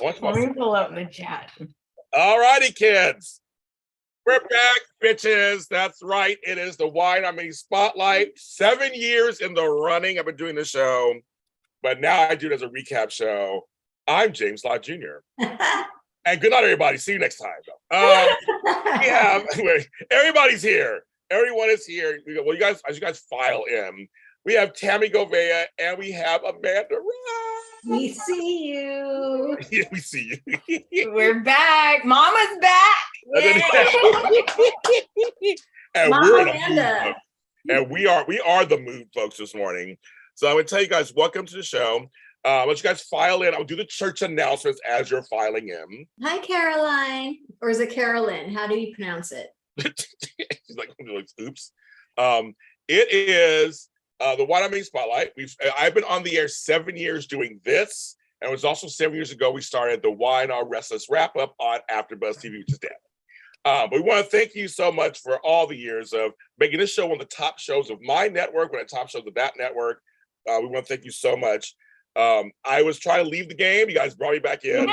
Let me pull up the chat. All righty, kids. We're back, bitches. That's right. It is the Wine on Me Spotlight. 7 years in the running. I've been doing the show, but now I do it as a recap show. I'm James Lott Jr. And good night, everybody. See you next time. Yeah, everybody's here. Everyone is here. Well, you guys, as you guys file in, we have Tami Govea and we have Amanda Ross. We see you. Yeah, we see you. We're back. Mama's back. And Mama we're in Amanda. And we are the mood folks this morning. So I would tell you guys, welcome to the show. Let you guys file in. I'll do the church announcements as you're filing in. Hi, Caroline. Or is it Carolyn? How do you pronounce it? She's like, oops. It is the Wine on Me Spotlight. I've been on the air 7 years doing this. And it was also 7 years ago we started the Wine on Restless wrap-up on AfterBuzz TV, which is dead. But we want to thank you so much for all the years of making this show one of the top shows of my network, one of the top shows of that network. We want to thank you so much. I was trying to leave the game. You guys brought me back in.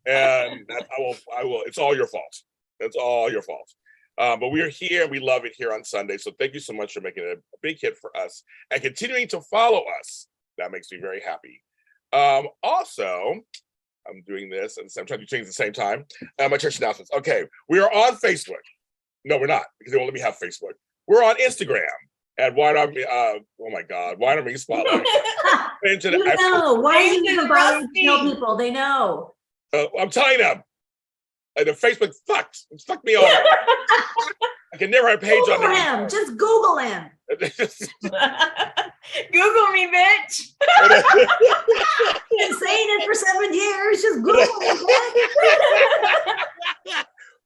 And I will. It's all your fault. It's all your fault. But we are here and we love it here on Sunday. So thank you so much for making it a big hit for us and continuing to follow us. That makes me very happy. Also, I'm doing this and I'm trying to change at the same time. My church announcements. Okay, we are on Facebook. No, we're not, because they won't let me have Facebook. We're on Instagram at Wine on Me. Oh my God, Wine on Me Spotlight. You know, why are you even bothering to tell people? They know. I'm telling them. The Facebook fucked me over. I can never have a page Google on him. there. Just Google him. Google me, bitch. Been saying it for 7 years. Just Google him.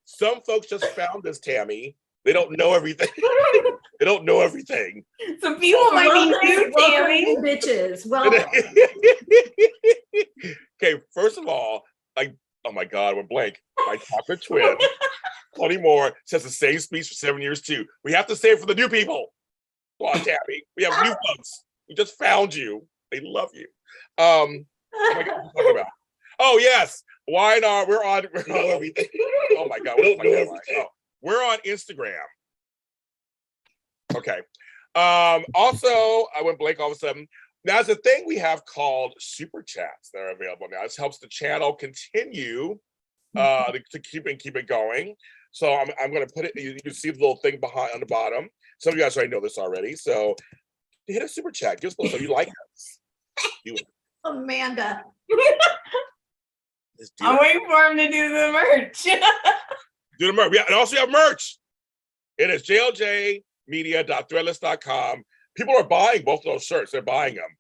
Some folks just found this, Tami. They don't know everything. They don't know everything. Some people might be new, Tami. Bitches. Welcome. Okay, first of all, oh my God, we're blank. My chocolate twin, Tony Moore, says the same speech for 7 years too. We have to say it for the new people. Come on, Tami. We have new folks. We just found you. They love you. Oh my God, what are we talking about? Oh yes, we're on everything. Oh my God, what am I we're on Instagram. Okay. Also, I went blank all of a sudden. Now, there's a thing we have called super chats that are available now. This helps the channel continue to keep it going. So I'm going to put it. You can see the little thing behind on the bottom. Some of you guys already know this already. So hit a super chat. Give us a little so you like us. Do it. Amanda. I'm waiting for him to do the merch. Do the merch. And also, we have merch. It is jljmedia.threadless.com. People are buying both of those shirts. They're buying them.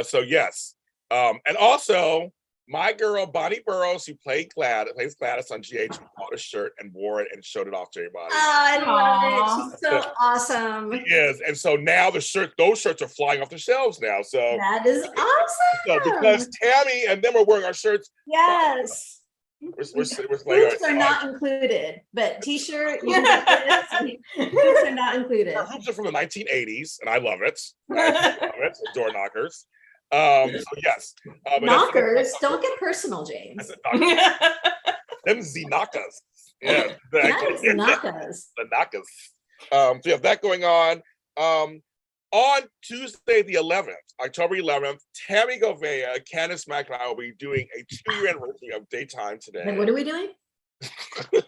So yes. And also, my girl, Bonnie Burrows, who plays Gladys on GH, bought a shirt and wore it and showed it off to everybody. Oh, I love it. She's so awesome. She is. And so now those shirts are flying off the shelves now. So that is awesome. So because Tami and them are wearing our shirts. Yes. Hoops are not included, but t-shirt, you can get this. Hoops are not included. Our hoops are from the 1980s, and I love it. Door knockers. So yes. Knockers, don't get personal, James. Them Z knockers. Yeah, exactly. Knockers. The knockers. So you have that going on. On Tuesday, the 11th, October 11th, Tami Govea, Candace Mack, and I will be doing a 2-year anniversary of Daytime Today. And what are we doing? We're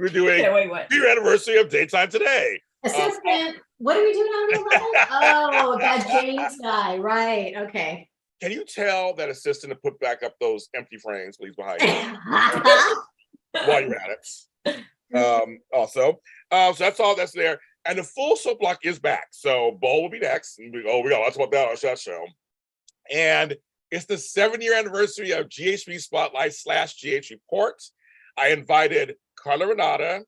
doing a 2-year anniversary of Daytime Today. Assistant, what are we doing on the line? Oh, that James guy, right? Okay. Can you tell that assistant to put back up those empty frames, please, behind you while you're at it? Also, so that's all that's there. And the full soap block is back. So Bo will be next. And we got lots about that on that show. And it's the 7-year anniversary of GHB Spotlight / GH Report. I invited Carla Renata,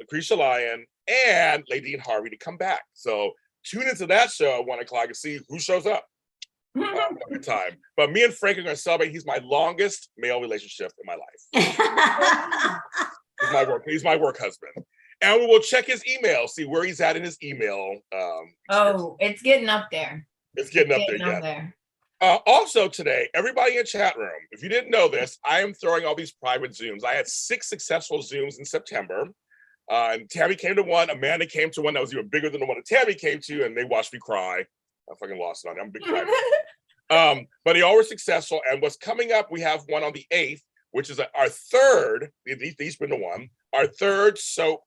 Lucretia Lyon, and Ladine Harvey to come back. So tune into that show at 1 o'clock and see who shows up. Every time. But me and Frank are going to celebrate. He's my longest male relationship in my life. He's my work husband. And we will check his email, see where he's at in his email. It's getting up there. It's getting up there. Also today, everybody in chat room, if you didn't know this, I am throwing all these private Zooms. I had 6 successful Zooms in September. And Tami came to one, Amanda came to one that was even bigger than the one that Tami came to, and they watched me cry. I fucking lost it on it. I'm a big cry. But they all were successful. And what's coming up, we have one on the 8th, which is our third, these been the one, our third soap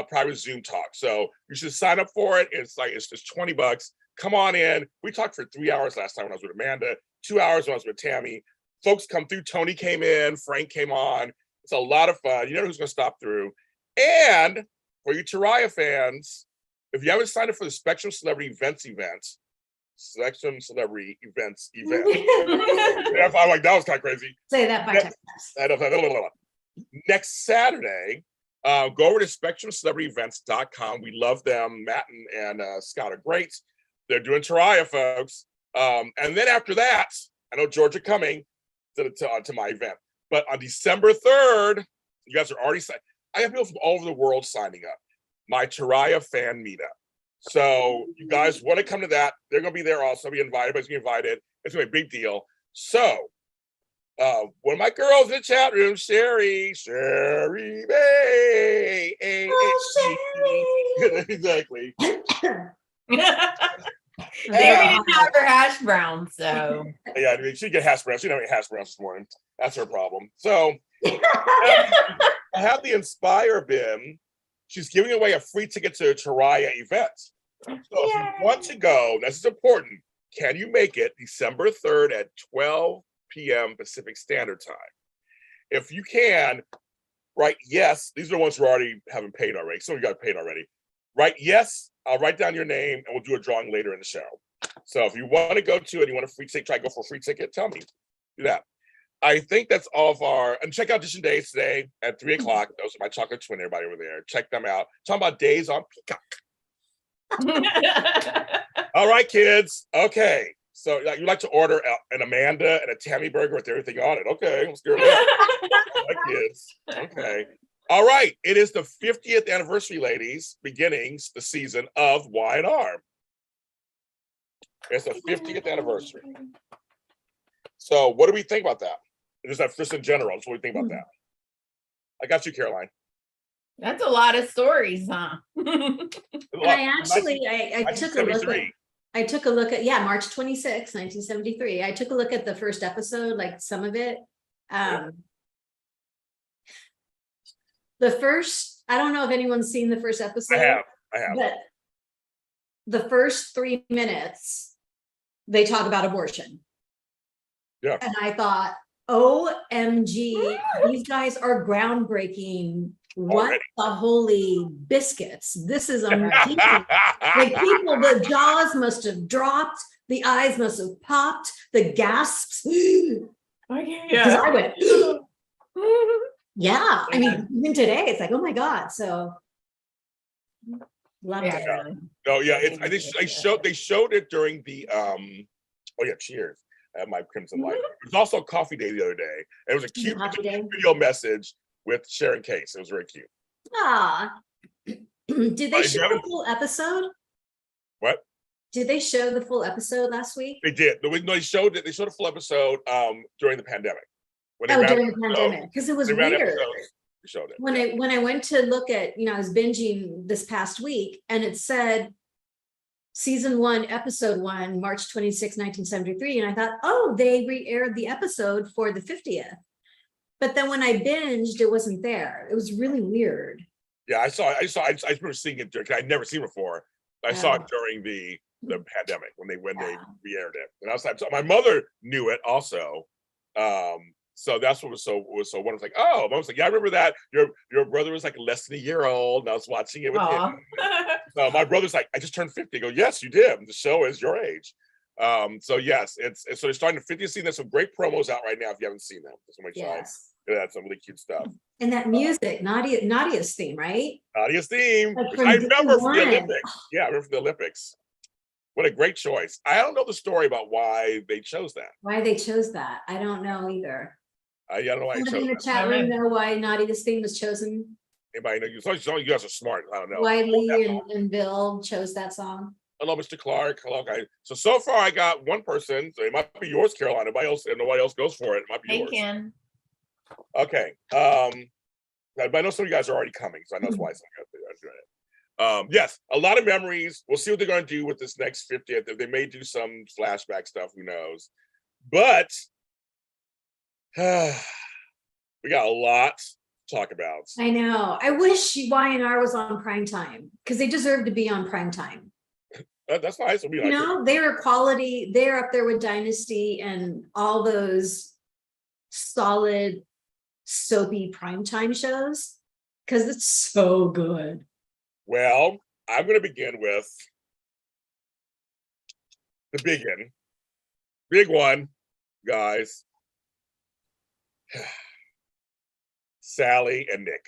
private Zoom talk. So you should sign up for it. It's just $20. Come on in. We talked for 3 hours last time when I was with Amanda, 2 hours when I was with Tami. Folks come through. Tony came in. Frank came on. It's a lot of fun. You never know who's going to stop through. And for you Taraya fans, if you haven't signed up for the Spectrum Celebrity Events event, I'm like, that was kind of crazy. Say that 5 times. Next Saturday, go over to SpectrumCelebrityEvents.com. We love them. Matt and Scott are great. They're doing Taraya, folks. And then after that, I know Georgia coming to my event. But on December 3rd, you guys are already signed. I have people from all over the world signing up. My Taraya fan meetup. So you guys want to come to that? They're going to be there also. Be invited. Everybody's going to be invited. It's going to be a big deal. So one of my girls in the chat room, Sherry Bay. Exactly. They didn't have her hash brown, so yeah, I mean, she get hash browns. She didn't have any hash browns this morning. That's her problem. So I have the Inspire bin. She's giving away a free ticket to a Taraya event. So if you want to go, this is important. Can you make it December 3rd at 12 p.m. Pacific Standard Time? If you can, write yes. These are the ones who already haven't paid already. Some of you got paid already. Write yes. I'll write down your name and we'll do a drawing later in the show. So if you want to go to it, you want a free ticket, try to go for a free ticket, tell me. Do that. I think that's all of our, and check out Audition Days today at 3 o'clock. Those are my chocolate twin, everybody over there. Check them out. Talking about days on Peacock. All right, kids. Okay. So you like to order an Amanda and a Tami burger with everything on it. Okay, let's do it. All right, kids. Okay. All right. It is the 50th anniversary, ladies, beginning the season of Y&R. It's the 50th anniversary. So what do we think about that? Just in general, just what do we think about that? I got you, Caroline. that's a lot of stories, huh? And I took a look at, March 26, 1973. I took a look at the first episode, like some of it. The first, I don't know if anyone's seen the first episode. I have. But the first 3 minutes, they talk about abortion. Yeah. And I thought, OMG, these guys are groundbreaking. What Already. the holy biscuits? This is amazing. Like people, the jaws must have dropped, the eyes must have popped, the gasps. Because I went, yeah. I mean, even today, it's like, oh my God. So love it. No, yeah, it's I think they showed it during the cheers. I have my Crimson Light. It was also Coffee Day the other day. And it was a cute video message with Sharon Case. It was very cute. Ah. Did they show the full episode? What? Did they show the full episode last week? They did. No, they showed it. They showed a full episode during the pandemic. During the pandemic, because it was weird. They showed it. When I went to look at, I was binging this past week, and it said season 1, episode 1, March 26, 1973, and I thought, oh, they re-aired the episode for the 50th. But then when I binged, it wasn't there. It was really weird. Yeah, I remember seeing it during. I'd never seen it before. I saw it during the pandemic when they re-aired it, and I was like, so my mother knew it also. So that's what was so wonderful. Like, oh, I was like, yeah, I remember that. Your brother was like less than a year old, and I was watching it with him. So my brother's like, I just turned 50. I go, yes, you did. The show is your age. So yes, it's so they're starting the 50th season. There's some great promos out right now if you haven't seen them. Yes. That's some really cute stuff. And that music, Nadia's theme, right? Nadia's theme. I remember from the Olympics. Yeah, I remember from the Olympics. What a great choice. I don't know the story about why they chose that. Why they chose that. I don't know either. I don't know why you chose in the chat room know why Nadia's theme was chosen. Anybody know? You guys are smart. I don't know. Why Lee and Bill chose that song. Hello, Mr. Clark. Hello, guys. So far I got one person. So it might be yours, Carolina. Nobody else goes for it. It might be yours. Can. Okay. But I know some of you guys are already coming, so I know that's why some of you guys are doing it. Yes, a lot of memories. We'll see what they're going to do with this next 50th. They may do some flashback stuff. Who knows? But we got a lot to talk about. I know. I wish Y&R was on prime time because they deserve to be on prime time. That's nice. You know, they're quality. They're up there with Dynasty and all those solid soapy primetime shows because it's so good. Well, I'm going to begin with the big one, guys. Sally and Nick.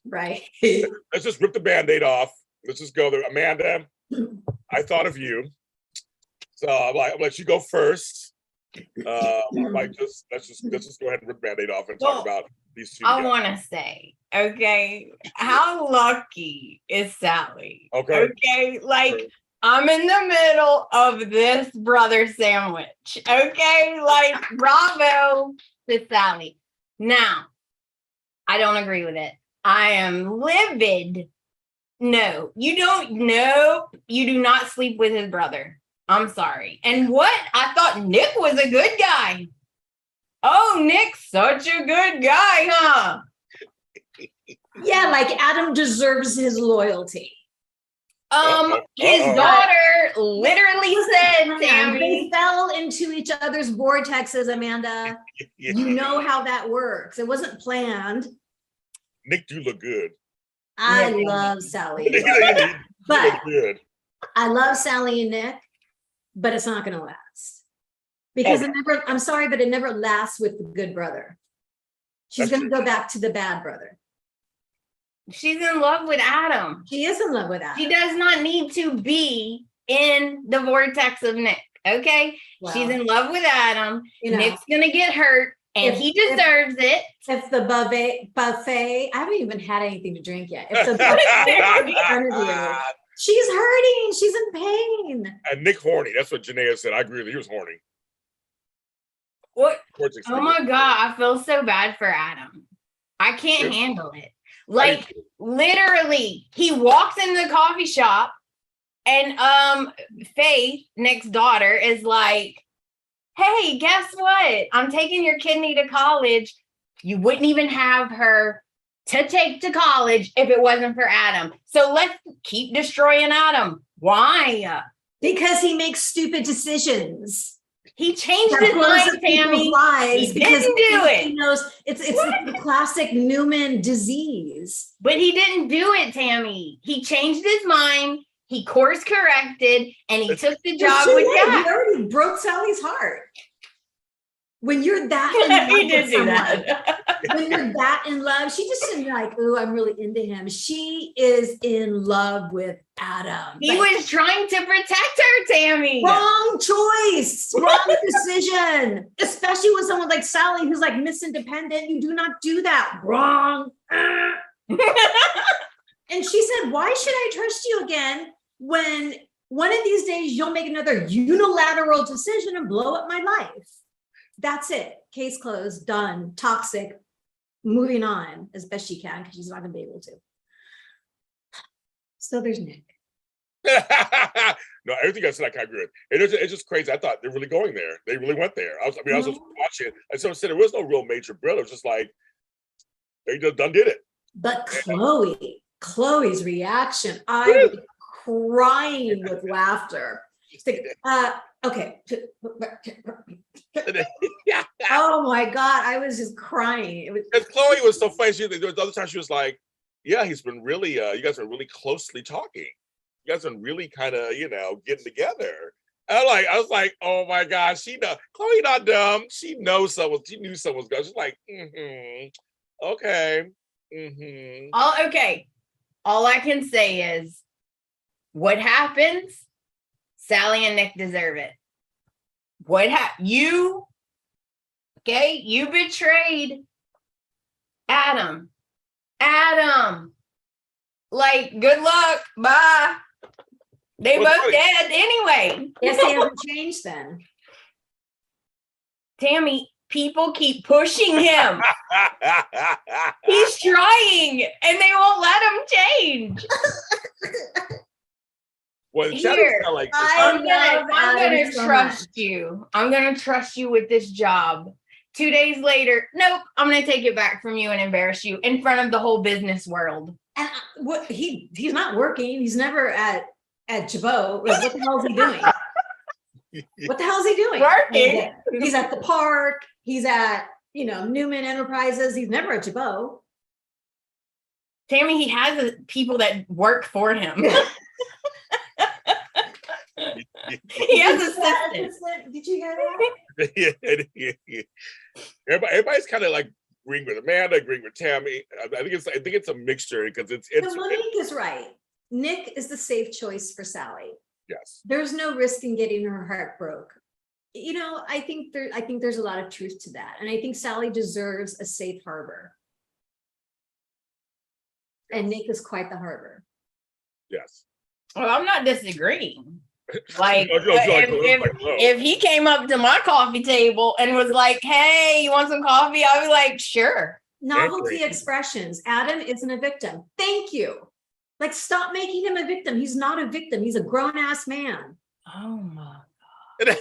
Right. Let's just rip the Band-Aid off. Let's just go there. Amanda, I thought of you. So I'm like, I'll let you go first. Let's just go ahead and rip the Band-Aid off and talk about these two. I want to say, okay, how lucky is Sally? Okay, like I'm in the middle of this brother sandwich. Okay, like bravo to Sally. Now, I don't agree with it. I am livid. No, you don't know. You do not sleep with his brother. I'm sorry. And what? I thought Nick was a good guy. Oh, Nick's such a good guy, huh? Yeah, like Adam deserves his loyalty. His daughter literally said, Tami. They fell into each other's vortexes, Amanda. You know how that works. It wasn't planned. Nick do look good. I love Sally. But I love Sally and Nick, but it's not going to last. Because I'm sorry, but it never lasts with the good brother. She's going to go back to the bad brother. She's in love with Adam. She is in love with Adam. She does not need to be in the vortex of Nick. Okay? Well, she's in love with Adam. Nick's going to get hurt. And he deserves it. If the buffet, I haven't even had anything to drink yet. If the buffet in front of you, she's hurting. She's in pain. And Nick horny. That's what Janaea said. I agree with you. He was horny. What? Oh my God. I feel so bad for Adam. I can't handle it. Like literally, he walks in the coffee shop and Faith, Nick's daughter, is like, hey, guess what? I'm taking your kidney to college. You wouldn't even have her to take to college if it wasn't for Adam. So let's keep destroying Adam. Why? Because he makes stupid decisions. He changed his mind, Tami. He didn't do it. He knows it's the classic Newman disease. But he didn't do it, Tami. He changed his mind. He course corrected and he took the job with Jack. He already broke Sally's heart. When you're that in love he did do that. When you're that in love, she just isn't like, oh, I'm really into him. She is in love with Adam. He was trying to protect her, Tami. Wrong choice. Wrong decision. Especially with someone like Sally who's like Miss Independent. You do not do that. Wrong. And she said, why should I trust you again when one of these days you'll make another unilateral decision and blow up my life? That's it. Case closed, done, toxic, moving on as best she can because she's not going to be able to. So there's Nick. No, everything I said I kind of agree with. It's just crazy. I thought they're really going there. They really went there. I was watching, and someone said there was no real major brother. It was just like they just done did it. But Chloe's reaction, I was crying with laughter. Okay. Oh my God, I was just crying. Because Chloe was so funny. The other time she was like, yeah, he's been really, you guys are really closely talking. You guys are really kind of, getting together. And I was like, oh my gosh, Chloe not dumb. She knew someone's going. She's like, okay. Okay. All I can say is what happens, Sally and Nick deserve it. You betrayed Adam. Like, good luck. Bye. They both dead anyway. Yes, they haven't changed then. Tami, people keep pushing him. He's trying, and they won't let him change. Well, Here, like I'm gonna trust you. I'm gonna trust you with this job. 2 days later, nope, I'm gonna take it back from you and embarrass you in front of the whole business world. And what he's not working. He's never at Chabot. Like, what the hell is he doing? What the hell is he doing? Working. He's at the park. He's at Newman Enterprises. He's never at Chabot. Tami, he has people that work for him. He has assistants. Did you hear that? Everybody's kind of like agreeing with Amanda, agreeing with Tami. I think it's a mixture because it's. Monique is right. Nick is the safe choice for Sally. Yes. There's no risk in getting her heart broke. I think there's a lot of truth to that, and I think Sally deserves a safe harbor. And Nick is quite the harbor. Yes. Well, I'm not disagreeing. Like, if he came up to my coffee table and was like, "Hey, you want some coffee?" I'd be like, "Sure." Novelty expressions. Adam isn't a victim. Thank you. Like, stop making him a victim. He's not a victim. He's a grown-ass man. Oh my God.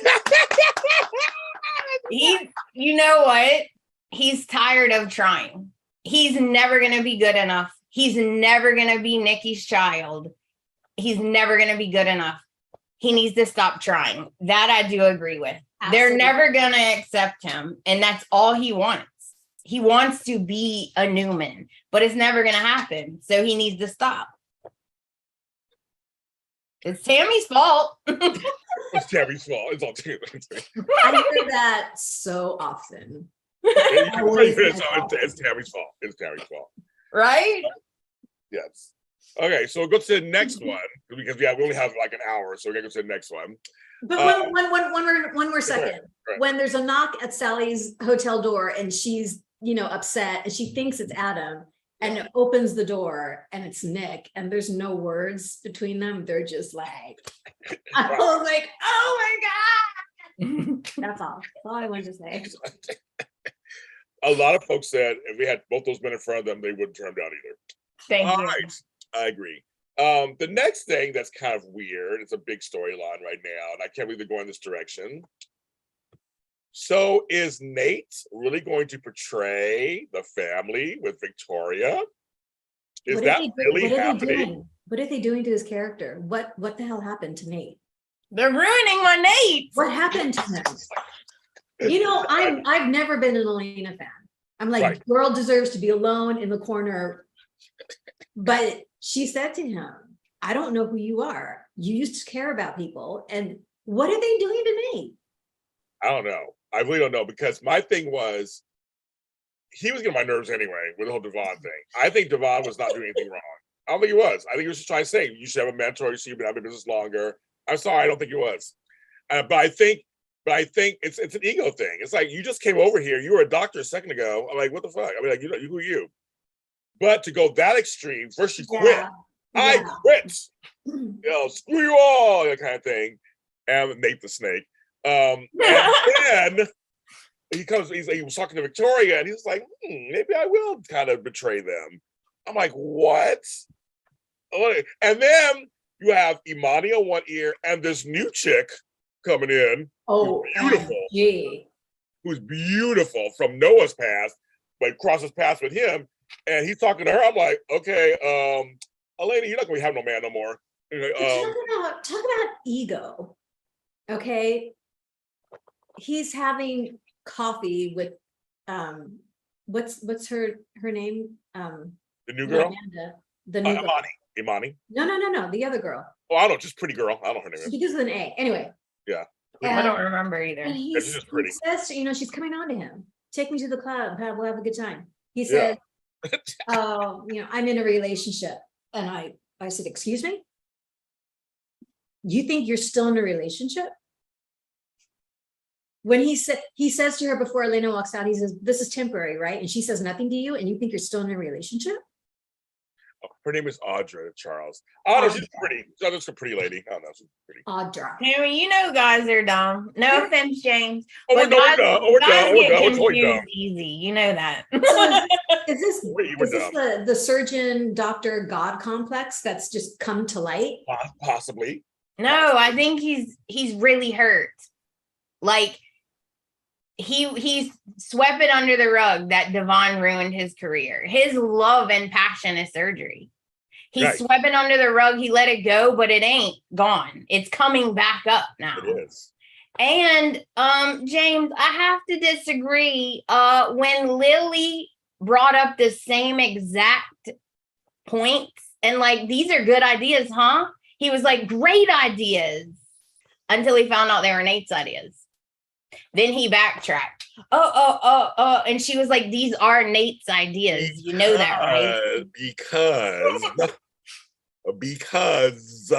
You know what? He's tired of trying. He's never going to be good enough. He's never going to be Nikki's child. He's never going to be good enough. He needs to stop trying. That I do agree with. Absolutely. They're never going to accept him. And that's all he wants. He wants to be a Newman, but it's never going to happen. So he needs to stop. It's Tami's fault. It's Tami's fault. It's all Tami. I hear that so often. It's Tami's fault. It's Tami's fault. Right? Yes. Okay, so we'll go to the next one because we only have like an hour, so we're gonna go to the next one. But one more second. Right. When there's a knock at Sally's hotel door and she's upset and she thinks it's Adam and opens the door and it's Nick and there's no words between them, they're just like, I was like, oh my God. That's all I wanted to say. A lot of folks said if we had both those men in front of them, they wouldn't turn them down either. Thank you. Right. I agree. The next thing that's kind of weird, it's a big storyline right now, and I can't believe they're going this direction. So is Nate really going to portray the family with Victoria? Is that really happening? What are they doing to his character? What the hell happened to Nate? They're ruining my Nate. What happened to him? I've never been an Elena fan. I'm like, right. Girl deserves to be alone in the corner. But she said to him, I don't know who you are. You used to care about people. And what are they doing to me? I don't know. I really don't know, because my thing was, he was getting my nerves anyway with the whole Devon thing. I think Devon was not doing anything wrong. I don't think he was. I think he was just trying to say, you should have a mentor. You should have been having business longer. I'm sorry, I don't think he was. But I think it's an ego thing. It's like, you just came over here. You were a doctor a second ago. I'm like, what the fuck? I mean, like, who are you? But to go that extreme, first you quit. Yeah. I quit. Screw you all, that kind of thing. And Nate the Snake. And then he was talking to Victoria, and he's like, maybe I will kind of betray them. I'm like, what? And then you have Imani on one ear and this new chick coming in. Oh, who's beautiful from Noah's past, but crosses paths with him. And he's talking to her. I'm like, okay, Elena, you're not going to have no man no more. Talk about ego. Okay. He's having coffee with what's her name? The new girl? Amanda, the new girl. Imani. No, the other girl. Oh, I don't know, just pretty girl. I don't know her name. She begins with an A. Anyway. Yeah. I don't remember either. And he says, she's coming on to him. Take me to the club. We'll have a good time. He said, I'm in a relationship. And I said, excuse me? You think you're still in a relationship? When he says to her before Elena walks out, he says, this is temporary, right? And she says nothing to you, and you think you're still in a relationship? Her name is Audra, Charles. Audra, she's pretty. She's a pretty lady. I don't know, she's pretty. Audra. Tami, you know guys are dumb. No offense, James. We're guys get confused easy. You know that. Is this the surgeon doctor God complex that's just come to light? Possibly. No, I think he's really hurt. Like he's swept it under the rug that Devon ruined his career. His love and passion is surgery. He swept it under the rug. He let it go, but it ain't gone. It's coming back up now. It is. And James, I have to disagree. When Lily brought up the same exact points and like, these are good ideas, huh? He was like, great ideas, until he found out they were Nate's ideas. Then he backtracked. And she was like, these are Nate's ideas. You know that, right? Because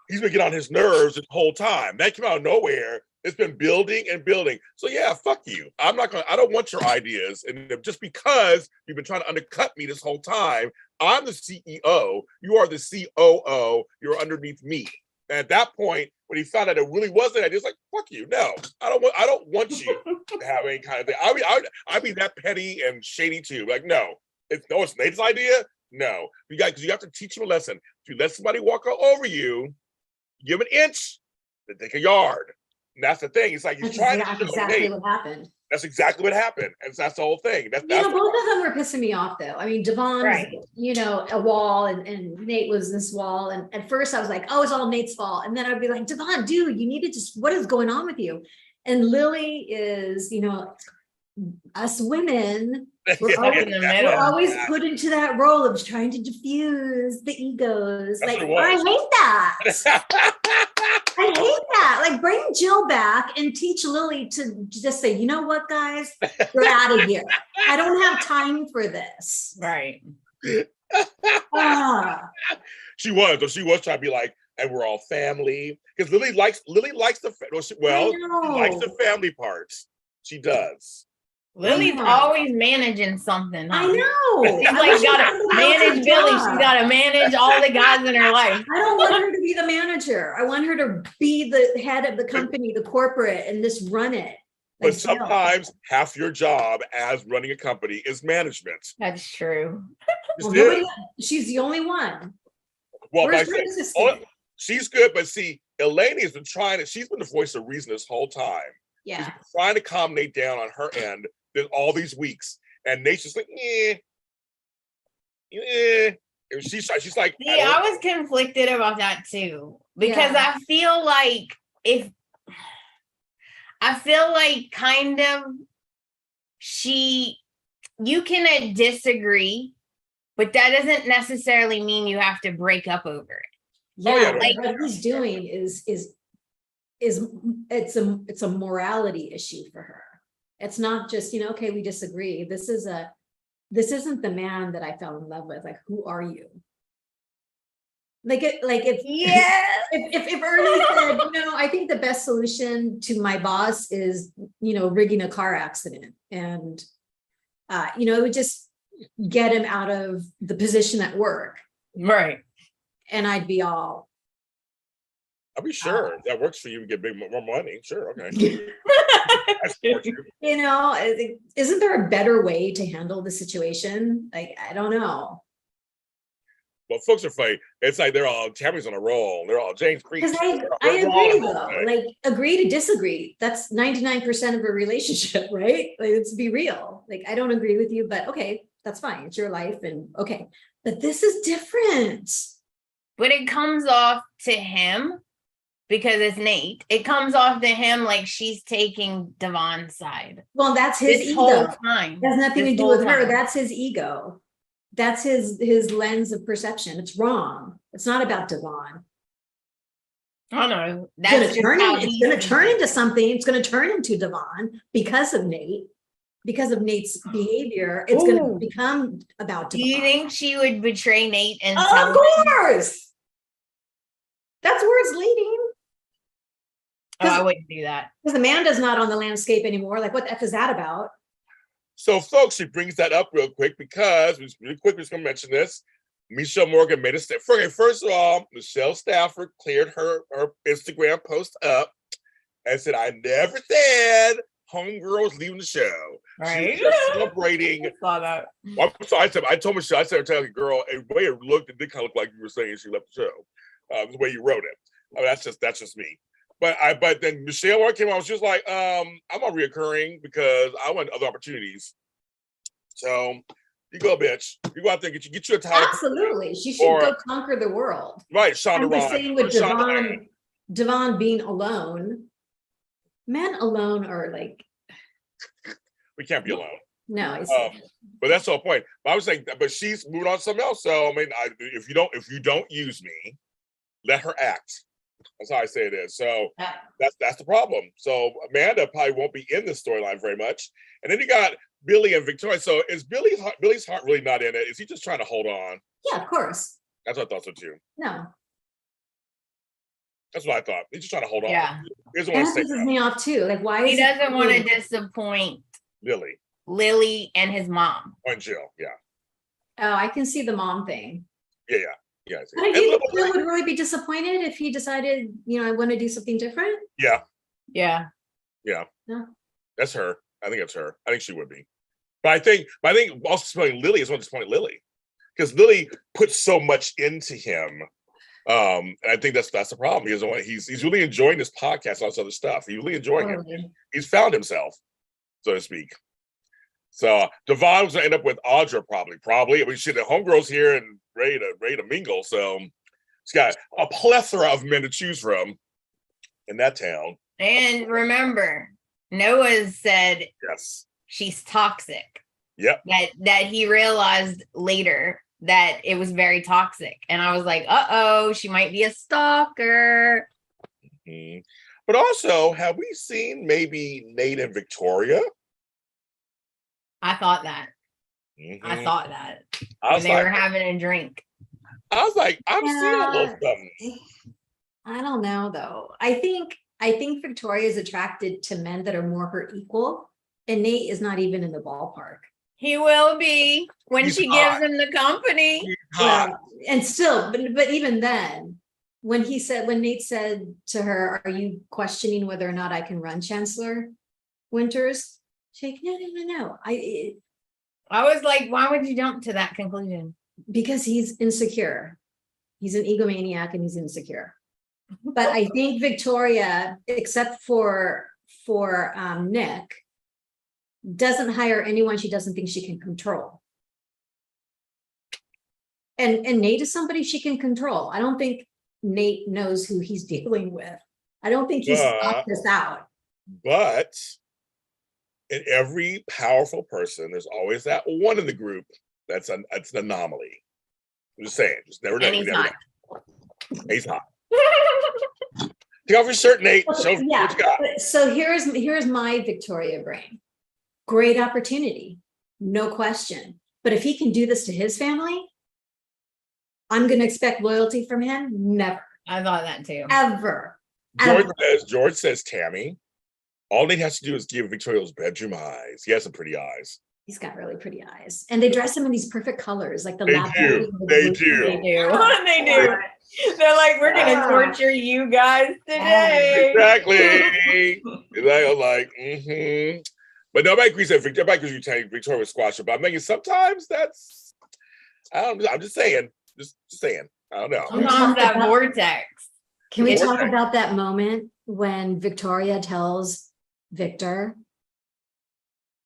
he's been getting on his nerves this whole time. That came out of nowhere. It's been building and building. So yeah, fuck you. I don't want your ideas. And just because you've been trying to undercut me this whole time, I'm the CEO. You are the COO. You're underneath me. And at that point, when he found out it really wasn't, I was like, "Fuck you! No, I don't want you to have any kind of thing." I'd be that petty and shady too. Like, no, it's Nate's idea. No, because you have to teach him a lesson. If you let somebody walk over you, give an inch, they take a yard. And that's the thing. It's like he's trying to show exactly Nate. What happened. That's exactly what happened, and that's the whole thing. Both of them were pissing me off, though. I mean, Devon, a wall, and Nate was this wall. And at first, I was like, "Oh, it's all Nate's fault." And then I'd be like, "Devon, dude, you need to what is going on with you?" And Lily is, us women. We're always put into that role of trying to diffuse the egos. That's like, I hate that. I hate that. Like, bring Jill back and teach Lily to just say, you know what, guys? We're out of here. I don't have time for this. Right. She was trying to be like, and we're all family. Because Lily likes the family parts. She does. Lily's always managing something. Huh? I know. She's like got to manage Billy. She's got to manage all the guys in her life. I don't want her to be the manager. I want her to be the head of the company, the corporate, and just run it. But sometimes half your job as running a company is management. That's true. She's the only one. Well, she's good, but see, Elaine has been she's been the voice of reason this whole time. Yeah. She's trying to calm Nate down on her end all these weeks. And Nate's just like, And she's like, yeah, I was conflicted about that too. Because I feel like kind of you can disagree, but that doesn't necessarily mean you have to break up over it. Yeah, what he's doing is it's a morality issue for her. It's not just, okay, we disagree. This isn't the man that I fell in love with. Like, who are you? If Ernie said, I think the best solution to my boss is, rigging a car accident. And, it would just get him out of the position at work. Right. And I'd be all. I'll be sure if that works for you and get more money. Sure. Okay. Isn't there a better way to handle the situation? Like, I don't know. Well, folks are funny. It's like Tammy's on a roll. They're all James Creek. Because I agree though. Like, agree to disagree. That's 99% of a relationship, right? Like, let's be real. Like, I don't agree with you, but okay, that's fine. It's your life, and okay. But this is different. But it comes off to him because it's Nate. It comes off to him like she's taking Devon's side. Well, that's his ego. Whole time. It has nothing to do with her. That's his ego. That's his lens of perception. It's wrong. It's not about Devon. Oh no, it's going to turn into something. It's going to turn into Devon because of Nate. Because of Nate's behavior, it's going to become about Devon. Do you think she would betray Nate? And of course, that's where it's leading. Oh, I wouldn't do that. Because Amanda's not on the landscape anymore. Like, what the F is that about? So, folks, she brings that up real quick because we're just going to mention this. Michelle Morgan made a step. First of all, Michelle Stafford cleared her Instagram post up and said, I never said Homegirl was leaving the show. Right. She was just celebrating. I saw that. So I told Michelle, I said, girl, the way it looked, it did kind of look like you were saying she left the show. The way you wrote it. I mean, that's just me. But then Michelle Morgan came on, she was like, I'm not reoccurring because I want other opportunities. So you go, bitch. You go out there and get you a title. Absolutely. She should go conquer the world. Right, Shonda I'm Rhimes. saying with Devon being alone, men alone are like... We can't be alone. No, but that's the whole point. But I was saying, but she's moving on to something else. So I mean, if you don't use me, let her act. That's how I say it is. So that's the problem. So Amanda probably won't be in this storyline very much. And then you got Billy and Victoria. So is Billy's heart really not in it? Is he just trying to hold on? Yeah, of course. That's what I thought so too. No. That's what I thought. He's just trying to hold on. Yeah. He doesn't want to That pisses me off too. Like, why he doesn't want to disappoint Lily and his mom. And Jill, yeah. Oh, I can see the mom thing. Yeah. But I think Jill would really be disappointed if he decided, I want to do something different. Yeah. No. That's her. I think it's her. I think she would be. But I think also disappointing Lily is what disappointing Lily. Because Lily puts so much into him. And I think that's the problem. He's really enjoying this podcast, all this other stuff. He's really enjoying it. He's found himself, so to speak. So Devon was gonna end up with Audra, probably. I mean, shit, the homegirl's here and ready to mingle. So he's got a plethora of men to choose from in that town. And remember, Noah said yes, she's toxic. Yep. That he realized later that it was very toxic. And I was like, uh-oh, she might be a stalker. Mm-hmm. But also, have we seen maybe Nate and Victoria? I thought that. Mm-hmm. I thought that. When they were having a drink. I was like, I'm seeing a little something. I don't know, though. I think Victoria is attracted to men that are more her equal. And Nate is not even in the ballpark. He will be when she gives him the company. Well, and still, but even then, when Nate said to her, "Are you questioning whether or not I can run, Chancellor Winters?" She's like, "No. I was like, why would you jump to that conclusion? Because he's insecure. He's an egomaniac and he's insecure. But I think Victoria, except for Nick, doesn't hire anyone she doesn't think she can control. And Nate is somebody she can control. I don't think Nate knows who he's dealing with. I don't think he's thought this out. But in every powerful person, there's always that one in the group that's an anomaly. I'm just saying, just never know. He's hot. Take off your shirt, Nate. Show what you got. So here's my Victoria brain. Great opportunity, no question. But if he can do this to his family, I'm going to expect loyalty from him. Never. I thought that too. Ever. George says, Tami, all Nate has to do is give Victoria those bedroom eyes. He has some pretty eyes. He's got really pretty eyes. And they dress him in these perfect colors, like the They do. They're like, we're going to torture you guys today. Exactly. I'm like, But nobody agrees that Victoria would squash it. But I'm thinking sometimes that's, I'm just saying. Just saying. I don't know. Sometimes that vortex. Can we talk about that moment when Victoria tells Victor,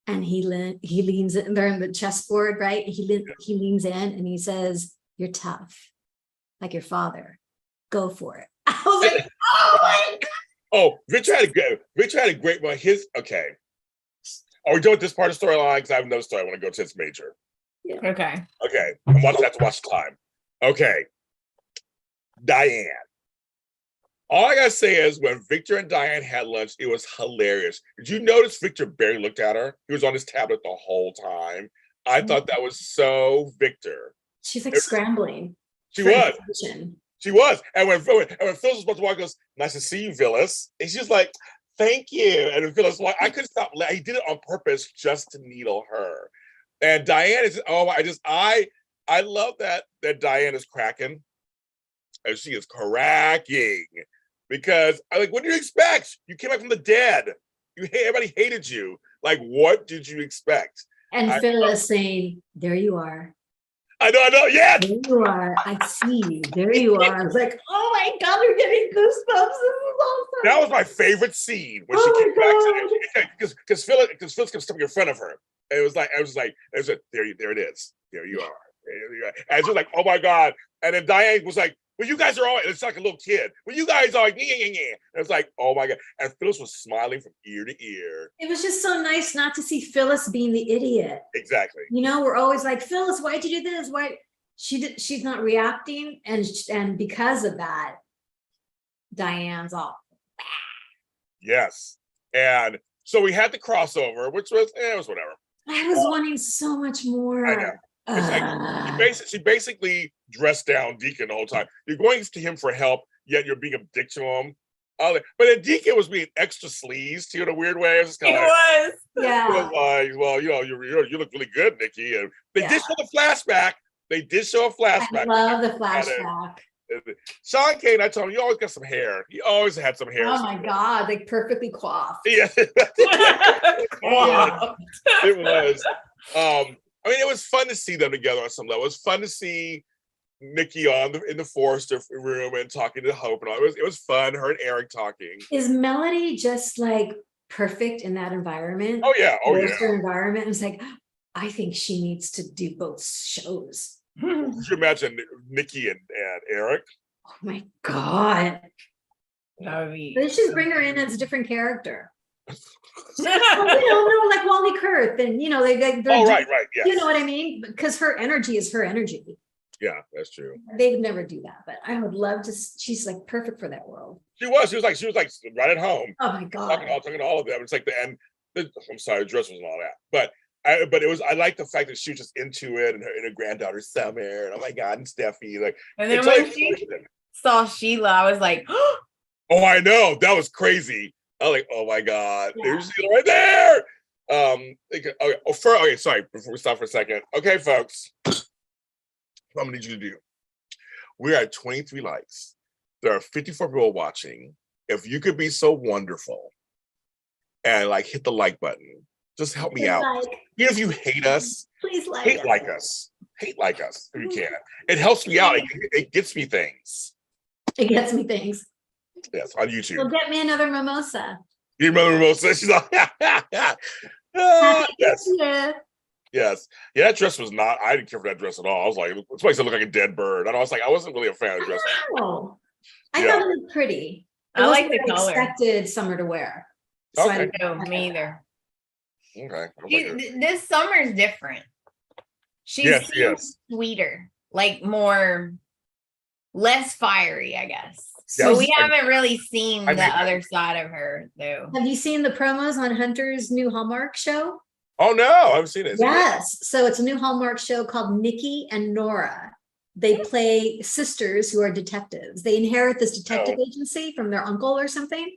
and he leans in, they're in the chessboard, right? He leans in and he says, "You're tough, like your father. Go for it." I was like, oh my God. Oh, Victor had a great one. Okay. Are we done with this part of the storyline? Because I have another story I want to go to. It's major. Yeah. Okay. I'm watching that to watch the time. Okay. Diane. All I gotta say is when Victor and Diane had lunch, it was hilarious. Did you notice Victor barely looked at her? He was on his tablet the whole time. I thought that was so Victor. She's like scrambling. She was. She was. And when Phyllis was supposed to walk, he goes, "Nice to see you, Phyllis." And she's like, thank you. And Phyllis, like, I couldn't stop. He did it on purpose just to needle her. And Diane is, I love that Diane is cracking. And she is cracking. Because, what do you expect? You came back from the dead. Everybody hated you. Like, what did you expect? And Phyllis saying, there you are. I know, yeah. There you are. I see you. There you are. I was like, oh my God, we're getting goosebumps. This is awesome. That was my favorite scene when she came back to because Phyllis kept stepping in front of her. And it was like, there it is. There you are. And she was like, oh my God. And then Diane was like, well, you guys are all, it's like a little kid. Well, you guys are like, yeah. And it's like, oh my God. And Phyllis was smiling from ear to ear. It was just so nice not to see Phyllis being the idiot. Exactly. We're always like, Phyllis, why'd you do this? Why? She's not reacting. And because of that, Diane's all. Yes. And so we had the crossover, which was, it was whatever. I was wanting so much more. I know. She basically dressed down Deacon the whole time. You're going to him for help, yet you're being a dick to him. But then Deacon was being extra sleaze in a weird way. It was yeah. It was like, well, you look really good, Nikki. And they did show the flashback. I love the flashback. Sean Kane, I told him, you always got some hair. You always had some hair. Oh my God, like perfectly coiffed. Yeah. It was. It was fun to see them together on some level. It was fun to see Nikki in the Forrester room and talking to Hope and all. It was fun. Her and Eric talking. Is Melody just like perfect in that environment? Oh yeah. Forrester environment. It's like, I think she needs to do both shows. Could you imagine Nikki and Eric? Oh my God. They should bring her in as a different character. No, like Wally Kurth, and right, yes. You know what I mean? Because her energy is her energy. Yeah, that's true. They'd never do that, but I would love to. She's like perfect for that world. She was like right at home. Oh my God, talking to all of them. It's like I'm sorry, the dress was and all that, but it was. I like the fact that she was just into it, and her granddaughter Summer, and oh my God, and Steffi, like. And then when she saw Sheila, I was like, oh, I know, that was crazy. I was like, oh my God, there's Sheila right there. Okay, sorry, before we stop for a second. Okay, folks, what I'm gonna need you to do. We're at 23 likes. There are 54 people watching. If you could be so wonderful and hit the like button, just help me out. Even if you hate us, please hate like us. Hate like us if you can. It helps me out. It gets me things. It gets me things. Yes, on YouTube. Well, get me another mimosa. You remember mimosa? She's like, yes. Yes. Yeah, that dress was not, I didn't care for that dress at all. I was like, this makes it look like a dead bird. And I was like, I wasn't really a fan of the dress. Oh, I thought it was pretty. I like the color. Expected Summer to wear. So okay. No, me either. Okay. This Summer's different. She's sweeter, like less fiery, I guess. So we haven't really seen the other side of her, though. Have you seen the promos on Hunter's new Hallmark show? Oh no, I haven't seen it. Yes. So it's a new Hallmark show called Nikki and Nora. They play sisters who are detectives. They inherit this detective agency from their uncle or something.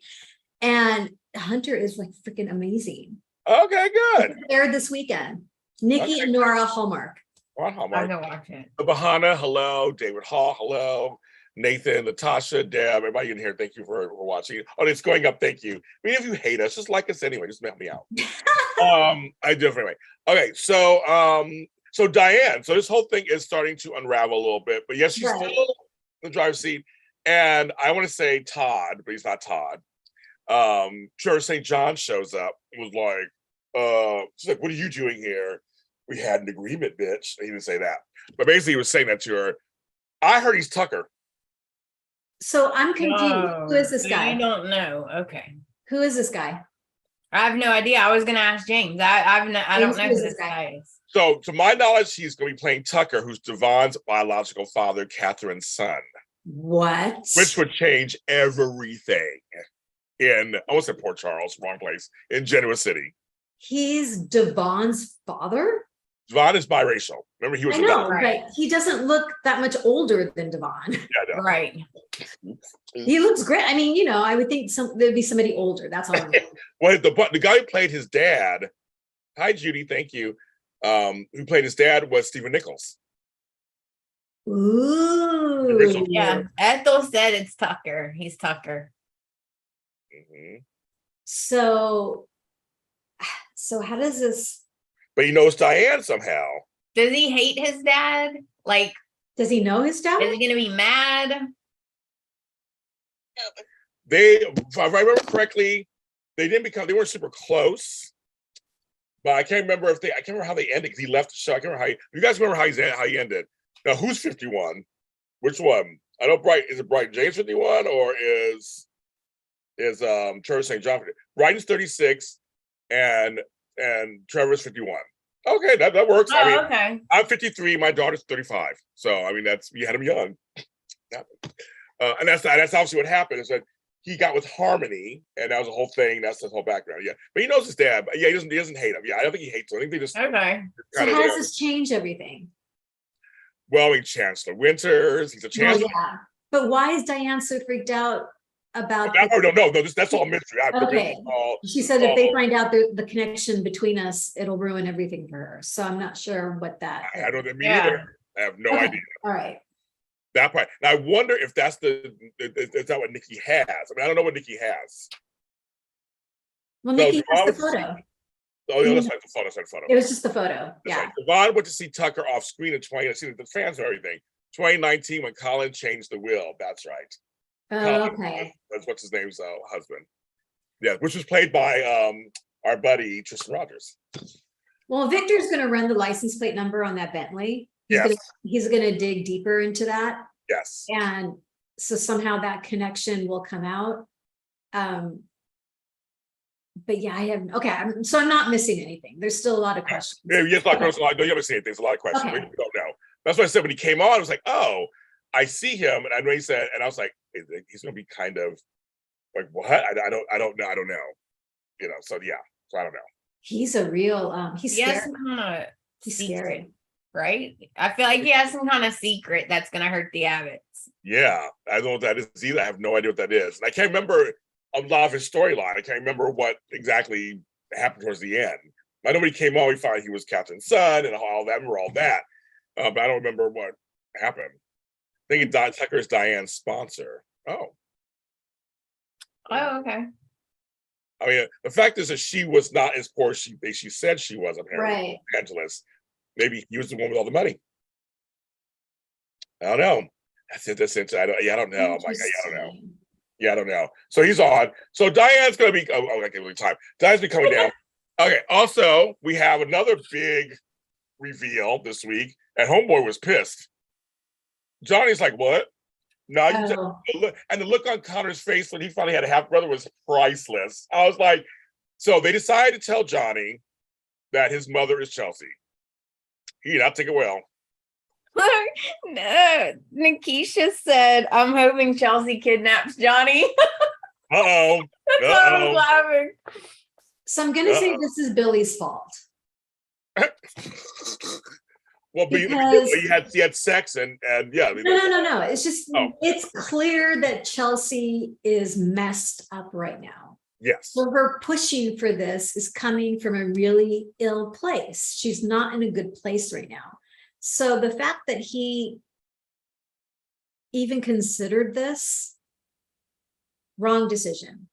And Hunter is like freaking amazing. Okay, good. It aired this weekend. Nikki and Nora Hallmark. On Hallmark. I'm gonna watch it. Bahana, hello. David Hall, hello. Nathan, Natasha, Deb, everybody in here, thank you for watching. Oh, it's going up, thank you. I mean, if you hate us, just like us anyway, just help me out. I do it anyway. Okay, so Diane, so this whole thing is starting to unravel a little bit, but yes, she's still in the driver's seat. And I want to say Todd, but he's not Todd. Trevor St. John shows up and was like, she's like, what are you doing here? We had an agreement, bitch. He didn't say that. But basically he was saying that to her. I heard he's Tucker. So I'm confused. Who is this guy? I don't know. Okay. Who is this guy? I have no idea. I was going to ask James. I don't know who this guy is. So to my knowledge, he's going to be playing Tucker, who's Devon's biological father, Catherine's son. What? Which would change everything I almost said Port Charles, wrong place, in Genoa City. He's Devon's father? Devon is biracial. Remember, he was I know, Right. but he doesn't look that much older than Devon. Yeah, no. Right. He looks great. I mean, you know, I would think there'd be somebody older. That's all. Well, the guy who played his dad, hi Judy, thank you. Who played his dad was Stephen Nichols. Ooh. Yeah. Ethel said it's Tucker. He's Tucker. Mm-hmm. So how does this? But he knows Diane somehow. Does he hate his dad? Like, Does he know his dad? is he gonna be mad? If I remember correctly, they weren't super close. But I can't remember how they ended, because he left the show. I can't remember you guys remember how he ended. Now, who's 51? Which one? I know is it Bright James 51 or is Trevor St. John? Brighton's 36 and Trevor's 51. Okay, that works. Oh, I mean, okay. I'm 53, my daughter's 35. So I mean, you had him young. And that's obviously what happened, is that he got with Harmony, and that was the whole thing. That's the whole background. Yeah, but he knows his dad. But yeah, he doesn't hate him. Yeah, I don't think he hates him. I think they just Okay. So how does this change everything? Well, I mean, Chancellor Winters. He's a chancellor. Well, yeah. But why is Diane so freaked out about? No. That's all mystery. Okay. She said if they find out the connection between us, it'll ruin everything for her. So I'm not sure what that. I don't know. Me either. I have no idea. All right. That part. Now I wonder if is that what Nikki has? I mean, I don't know what Nikki has. Well, Nikki has the photo. Oh, yeah, that's right. The photo. It was just the photo. Yeah. Right. Devon went to see Tucker off screen in 20. I see the fans and everything. 2019 when Colin changed the will. That's right. Oh, okay. That's what's his name's husband. Yeah, which was played by our buddy Tristan Rogers. Well, Victor's going to run the license plate number on that Bentley. He's going to dig deeper into that. Yes. And so somehow that connection will come out. But yeah, so I'm not missing anything. There's still a lot of questions. Yeah, yes, like, okay. No, you haven't seen anything. There's a lot of questions. Okay. We don't know. That's why I said when he came on, I was like, oh, I see him. And I know he said, and I was like, he's going to be kind of like, what? I don't know. You know, so yeah. So I don't know. He's a real, he's scary. He's scary, right? I feel like he has some kind of secret that's going to hurt the Abbotts. Yeah, I don't know what that is either. I have no idea what that is. And I can't remember a lot of his storyline. I can't remember what exactly happened towards the end. I know when he came on, we found he was Captain's son and all that. I remember all that. But I don't remember what happened. I think Tucker's Diane's sponsor. Oh, okay. I mean, the fact is that she was not as poor as she said she was, apparently. Right. Angeles. Maybe he was the one with all the money. I don't know. That's it. I don't know. I'm like, I don't know. Yeah, I don't know. So he's on. So Diane's going to be, I can't believe time. Diane's be coming down. Okay. Also, we have another big reveal this week, and Homeboy was pissed. Johnny's like, what? No, and the look on Connor's face when he finally had a half brother was priceless. I was like, so they decided to tell Johnny that his mother is Chelsea. He did not take it well. No, Nikisha said, I'm hoping Chelsea kidnaps Johnny. Uh-oh. That's why I was laughing. So I'm going to say this is Billy's fault. Well, because he had sex and yeah. I mean, no. It's just, it's clear that Chelsea is messed up right now. Yes. So her pushing for this is coming from a really ill place. She's not in a good place right now. So the fact that he even considered this, wrong decision.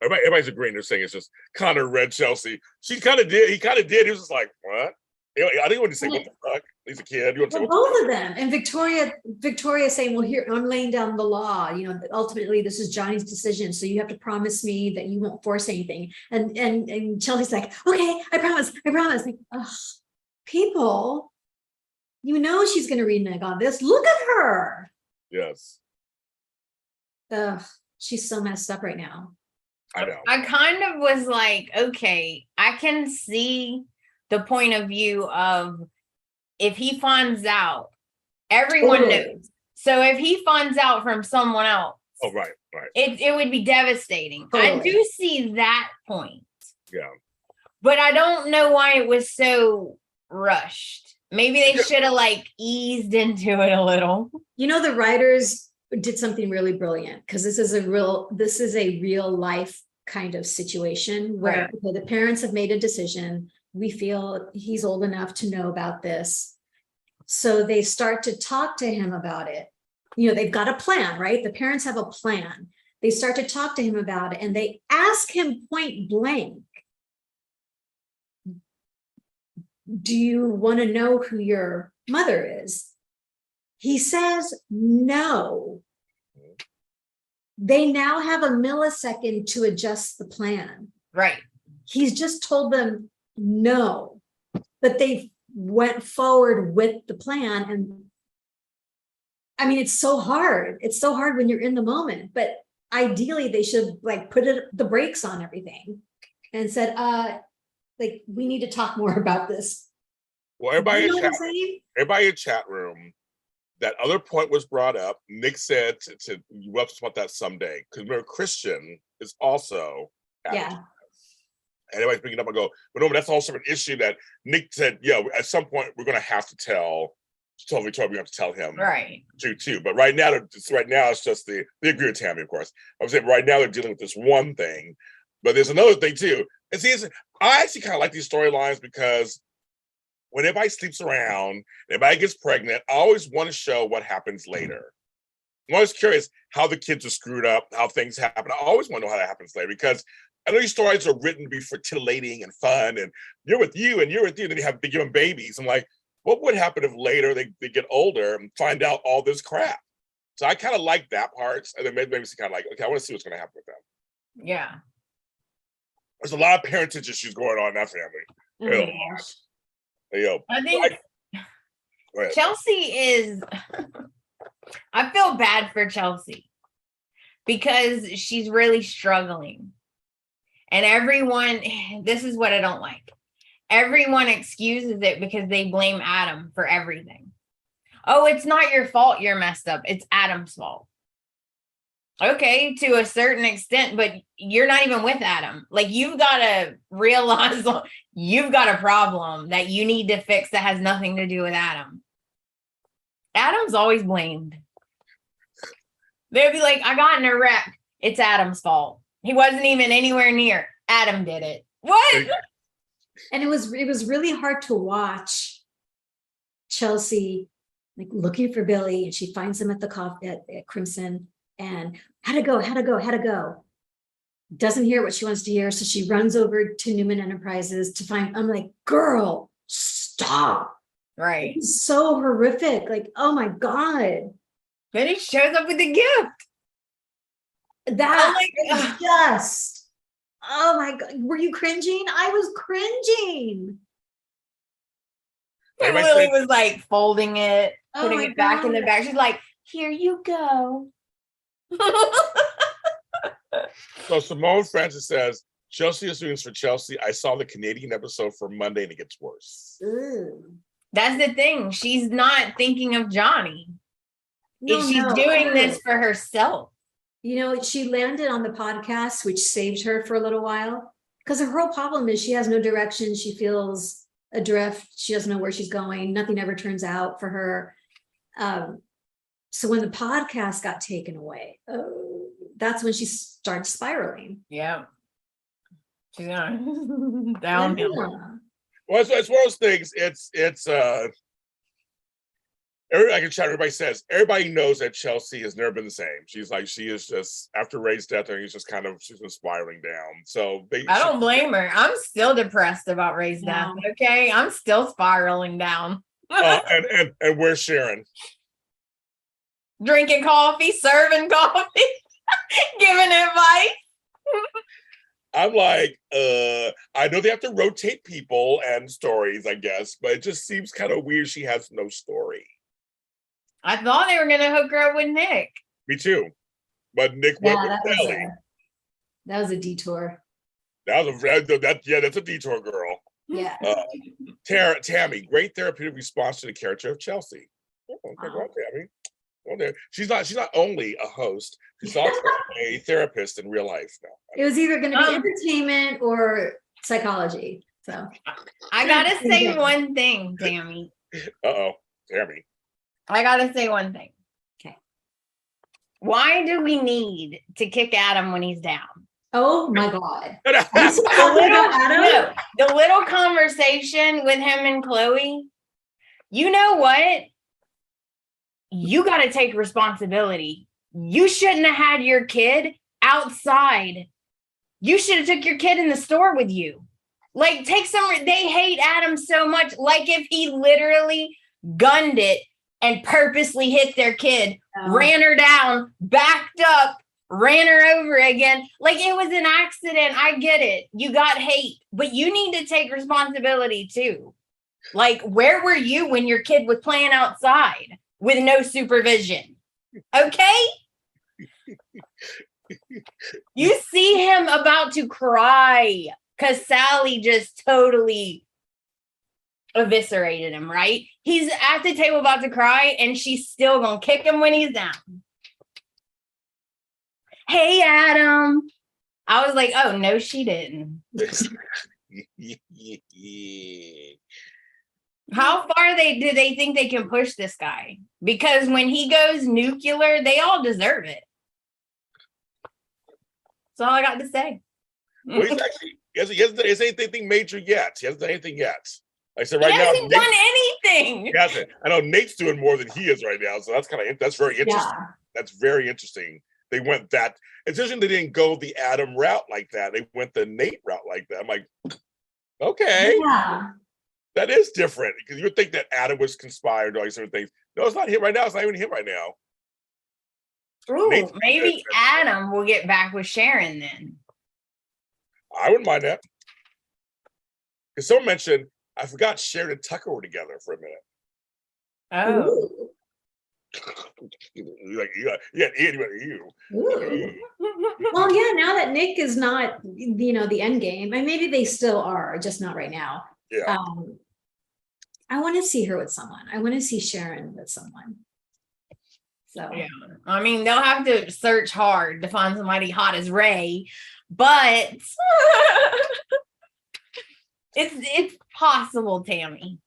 Everybody's agreeing. They're saying it's just Connor read Chelsea. She kind of did. He kind of did. He was just like, what? I didn't want to say what the fuck. He's a kid. You want to say both of them. And Victoria saying, well, here, I'm laying down the law. You know, ultimately this is Johnny's decision. So you have to promise me that you won't force anything. And Chelsea's like, okay, I promise. Like, ugh, people, you know, she's going to renege on this. Look at her. Yes. Ugh, she's so messed up right now. I know. I kind of was like, okay, I can see the point of view of if he finds out, everyone knows. So if he finds out from someone else, right. It would be devastating. I do see that point. Yeah. But I don't know why it was so rushed. Maybe they should have like eased into it a little. You know, the writers did something really brilliant because this is a real life kind of situation where okay, the parents have made a decision. We feel he's old enough to know about this. So they start to talk to him about it. You know, they've got a plan, right? The parents have a plan. They start to talk to him about it and they ask him point blank, do you want to know who your mother is? He says no. They now have a millisecond to adjust the plan. Right. He's just told them no, but they went forward with the plan. And I mean, it's so hard. It's so hard when you're in the moment, but ideally they should like put the brakes on everything and said, like, we need to talk more about this. Well, everybody in chat room, that other point was brought up. Nick said we'll have to talk about that someday. Because remember, Christian is also Yeah. And everybody's bringing it up and go, but no, that's also an issue that Nick said, yeah, at some point we're gonna have to tell Victoria, we have to tell him too. But right now it's just they agree with Tami, of course. I was saying right now they're dealing with this one thing, but there's another thing too. And see, I actually kind of like these storylines because when everybody sleeps around, everybody gets pregnant, I always want to show what happens later. I'm always curious how the kids are screwed up, how things happen. I always want to know how that happens later because I know these stories are written to be for titillating and fun, and you're with you, and then they give them babies. I'm like, what would happen if later they get older and find out all this crap? So I kind of like that part, and then maybe it's kind of like, okay, I want to see what's going to happen with them. Yeah. There's a lot of parentage issues going on in that family. I think Chelsea is, I feel bad for Chelsea because she's really struggling. And everyone, this is what I don't like. Everyone excuses it because they blame Adam for everything. Oh, it's not your fault you're messed up. It's Adam's fault. Okay, to a certain extent, but you're not even with Adam. Like, you've got to realize you've got a problem that you need to fix that has nothing to do with Adam. Adam's always blamed. They'll be like, I got in a wreck. It's Adam's fault. He wasn't even anywhere near. Adam did it. What? And it was really hard to watch Chelsea like looking for Billy, and she finds him at the coffee at Crimson, and had to go. Doesn't hear what she wants to hear, so she runs over to Newman Enterprises to find. I'm like, girl, stop! Right? It's so horrific. Like, oh my god. Then he shows up with a gift. That is just. Oh my god, were you cringing? I was cringing. Lily was like folding it, putting it back in the bag. She's like, here you go. So Simone Francis says, Chelsea is doing this for Chelsea. I saw the Canadian episode for Monday and it gets worse. That's the thing. She's not thinking of Johnny. She's doing this for herself. You know, she landed on the podcast, which saved her for a little while, because her whole problem is she has no direction. She feels adrift. She doesn't know where she's going. Nothing ever turns out for her. So when the podcast got taken away, that's when she started spiraling. Yeah. She's going downhill. Well, it's one of those things. I can chat. Everybody says everybody knows that Chelsea has never been the same. She is just after Ray's death. She's been spiraling down. So I don't blame her. I'm still depressed about Ray's death. Okay, I'm still spiraling down. And where's Sharon? Drinking coffee, serving coffee, giving advice. I'm like, I know they have to rotate people and stories, I guess, but it just seems kind of weird. She has no story. I thought they were going to hook her up with Nick. Me too. But Nick went with Sally. That was a detour. That's a detour, girl. Yeah. Tami, great therapeutic response to the character of Chelsea. Okay, go on, Tami. Well, she's not only a host, she's also a therapist in real life now. It was either going to be entertainment or psychology. So I gotta say one thing, Tami. Uh-oh, Tami. I gotta say one thing. Okay. Why do we need to kick Adam when he's down? Oh my God. The little conversation with him and Chloe. You know what? You got to take responsibility. You shouldn't have had your kid outside. You should have took your kid in the store with you. Like, they hate Adam so much. Like, if he literally gunned it and purposely hit their kid, ran her down, backed up, ran her over again. Like, it was an accident. I get it. You got hate, but you need to take responsibility too. Like, where were you when your kid was playing outside with no supervision? Okay? You see him about to cry because Sally just totally eviscerated him, right? He's at the table about to cry, and she's still gonna kick him when he's down. Hey, Adam. I was like, oh, no, she didn't. How far do they think they can push this guy? Because when he goes nuclear, they all deserve it. That's all I got to say. Well, he hasn't done anything major yet. He hasn't done anything yet. Like I said, right he now, hasn't done anything. He hasn't. I know Nate's doing more than he is right now, so that's very interesting. Yeah. That's very interesting. They went that. It's interesting they didn't go the Adam route like that. They went the Nate route like that. I'm like, okay. Yeah. That is different because you would think that Adam was conspired, all these different things. No, it's not him right now. It's not even him right now. Ooh, maybe Adam will get back with Sharon then. I wouldn't mind that. Because someone mentioned, I forgot Sharon and Tucker were together for a minute. Oh. Like, yeah, you. Well, yeah, now that Nick is not, the end game, and maybe they still are, just not right now. Yeah. I want to see her with someone. I want to see Sharon with someone. So yeah, I mean, they'll have to search hard to find somebody hot as Ray, but it's possible, Tami.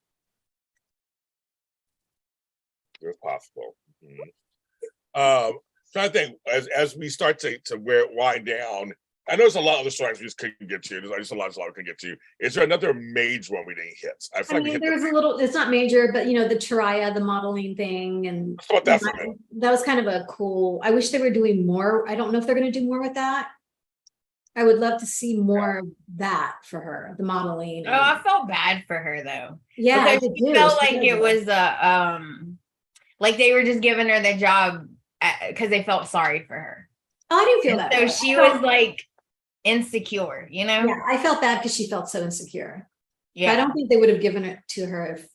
It's possible. Mm-hmm. So I think as we start to wind down, I know there's a lot of other stories we just couldn't get to. There's just a lot we couldn't get to. Is there another major one we didn't hit? I mean, there's a little. It's not major, but the Taraya, the modeling thing, and that was kind of a cool. I wish they were doing more. I don't know if they're going to do more with that. I would love to see more of that for her, the modeling. Oh, I felt bad for her though. Yeah, because she felt like it was like they were just giving her the job because they felt sorry for her. Oh, I didn't feel that. So she was like insecure, Yeah, I felt bad because she felt so insecure. Yeah, I don't think they would have given it to her if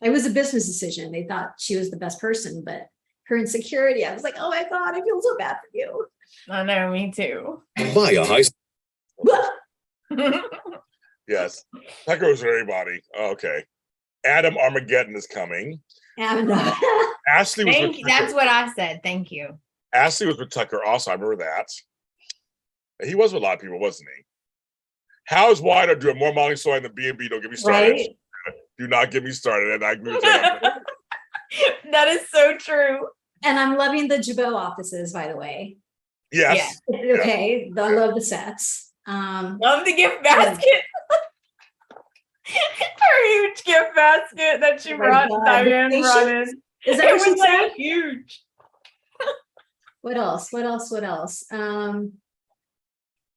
it was a business decision. They thought she was the best person, but her insecurity, I was like, oh my God, I feel so bad for you. I know, me too. Via high Yes, that goes for everybody. Okay, Adam Armageddon is coming. Ashley was that's what I said. Thank you. Ashley was with Tucker also. I remember that. He was with a lot of people, wasn't he? How is Wider doing more modeling story than B&B? Don't get me started. Right? Do not get me started. And I agree with that. That is so true. And I'm loving the Jabot offices, by the way. Yes. Yeah. Okay. I love the sets. Love the gift basket. Her huge gift basket that she brought Diane running. Is that what she said? Huge. What else?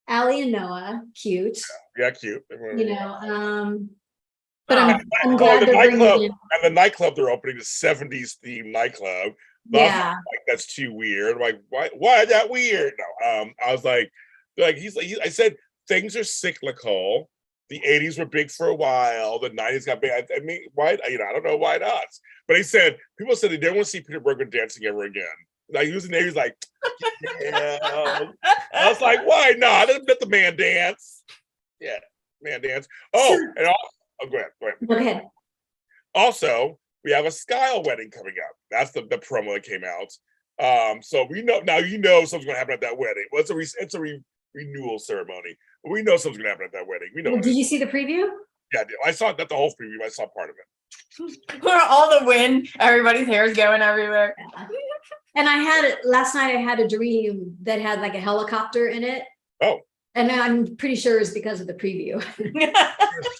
Allie and Noah, cute. Yeah, cute. But I'm glad they're bringing in. And the nightclub they're opening, the 70s themed nightclub. Yeah. That's too weird. I'm like, why is that weird? No, I was like I said, things are cyclical. The 80s were big for a while. The 90s got big. I mean, why? I don't know why not. But people said they didn't want to see Peter Berger dancing ever again. Like he was in there, he's like, yeah. I was like, why not? Let the man dance. Yeah, man dance. Oh, and also, go ahead. Also, we have a Skyle wedding coming up. That's the promo that came out. So we know now. Something's going to happen at that wedding. Well, it's a renewal ceremony. We know something's gonna happen at that wedding. We know. Did you see the preview? Yeah, I saw not the whole preview. I saw part of it. Where all the wind, everybody's hair is going everywhere. Yeah. And last night I had a dream that had like a helicopter in it. Oh. And I'm pretty sure it's because of the preview. You're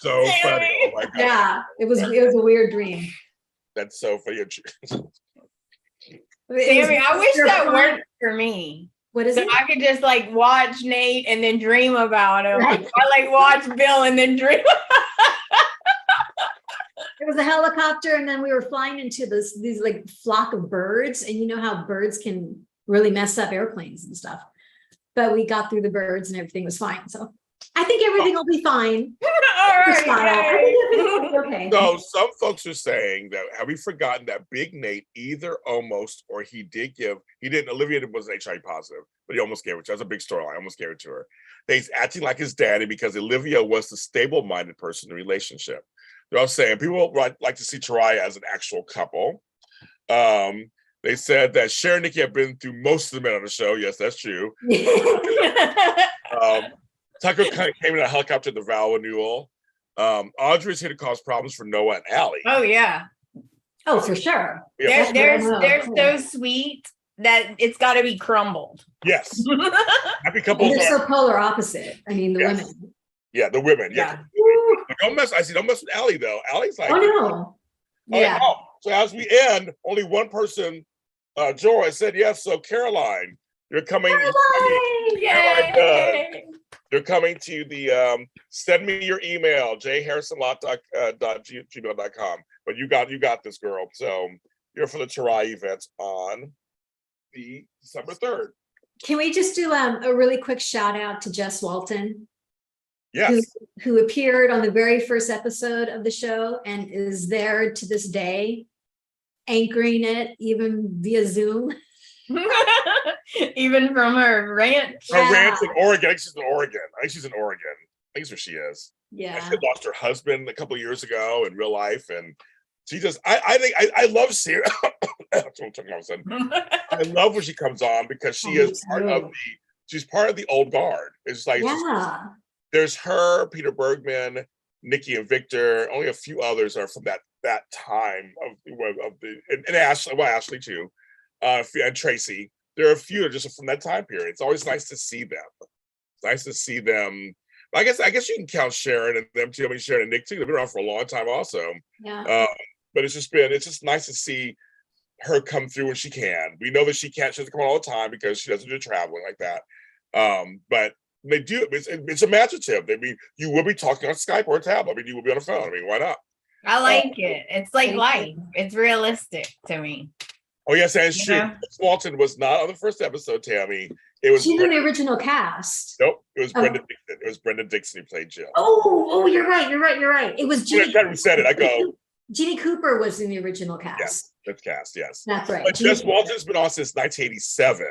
so funny. Oh my God. Yeah, it was a weird dream. That's so funny. Tami, I wish that worked for me. What is so it? I could just like watch Nate and then dream about him. Right. Or like watch Bill and then dream. It was a helicopter, and then we were flying into these like flock of birds, and you know how birds can really mess up airplanes and stuff. But we got through the birds and everything was fine. So I think everything will be fine. All right. Okay. So some folks are saying that have we forgotten that Big Nate either almost or he didn't. Olivia wasn't HIV positive, but he almost gave it to her. That's a big storyline. Almost gave it to her. He's acting like his daddy because Olivia was the stable-minded person in the relationship. They're all saying people like to see Taraya as an actual couple. They said that Sharon and Nikki have been through most of the men on the show. Yes, that's true. Tucker came in a helicopter at the vow renewal. Audrey's here to cause problems for Noah and Allie. Oh yeah. Oh, for sure. Yeah. They're so sweet that it's got to be crumbled. Yes. Happy couples. And they're so polar opposite. I mean, the women. Yeah, the women. Yeah. Don't mess with Allie though. Allie's like, oh no. Yeah. Like, oh. So as we end, only one person, Joy said yes. So Caroline, you're coming. Yay! You're coming to the send me your email, jharrisonlott.gmail.com. But you got this, girl. So you're for the Tarai event on the December 3rd. Can we just do a really quick shout out to Jess Walton? Yes. Who appeared on the very first episode of the show and is there to this day, anchoring it even via Zoom. Even from her ranch. Her ranch in Oregon. I think she's in Oregon. I think that's where she is. Yeah. She lost her husband a couple of years ago in real life. And she just, I love seeing that's what I'm talking about. I love when she comes on because she is she's part of the old guard. It's like, there's her, Peter Bergman, Nikki and Victor, only a few others are from that time of the, and Ashley too. And Tracy, there are a few just from that time period. It's always nice to see them. It's nice to see them. I guess you can count Sharon and them too. I mean, Sharon and Nick too. They've been around for a long time also. Yeah. But it's just nice to see her come through when she can. We know that she doesn't come on all the time because she doesn't do traveling like that. But they do. It's imaginative. I mean, you will be talking on Skype or a tablet. I mean, you will be on a phone. I mean, why not? I like it. It's like life. It's realistic to me. Oh yes, and it's true. Walton was not on the first episode, Tami. She's in the original cast. Nope, it was Brendan Dixon. It was Brendan Dixon who played Jill. Oh, you're right. It was Jeannie. Who said it? I go. Jeannie Cooper was in the original cast. Yes, that's cast. Yes, that's right. But Jess Walton's been on since 1987.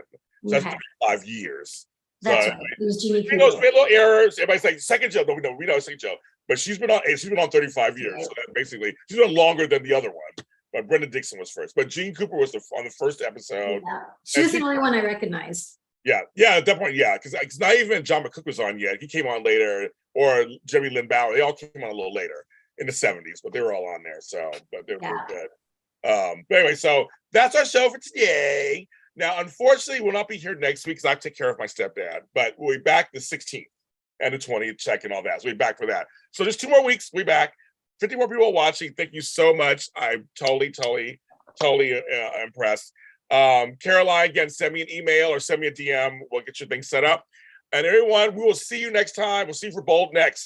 So that's 35 years. That's right. It was Jeannie Cooper. There's been little errors. Everybody's like second Jill. No, we know second Jill. But she's been on 35 years. Right. So that basically she's been longer than the other one. But Brendan Dixon was first. But Jean Cooper was on the first episode. Yeah. She was the only one I recognized. Yeah, at that point, yeah, because not even John McCook was on yet. He came on later, or Jeremy Lynn Bauer. They all came on a little later in the 70s, but they were all on there. So, but they were good. But anyway, so that's our show for today. Now, unfortunately, we'll not be here next week because I have to take care of my stepdad. But we'll be back the 16th and the 20th, check and all that. So we'll be back for that. So just 2 more weeks, we'll be back. 50 more people watching. Thank you so much. I'm totally impressed. Caroline, again, send me an email or send me a DM. We'll get your thing set up. And everyone, we will see you next time. We'll see you for Bold next.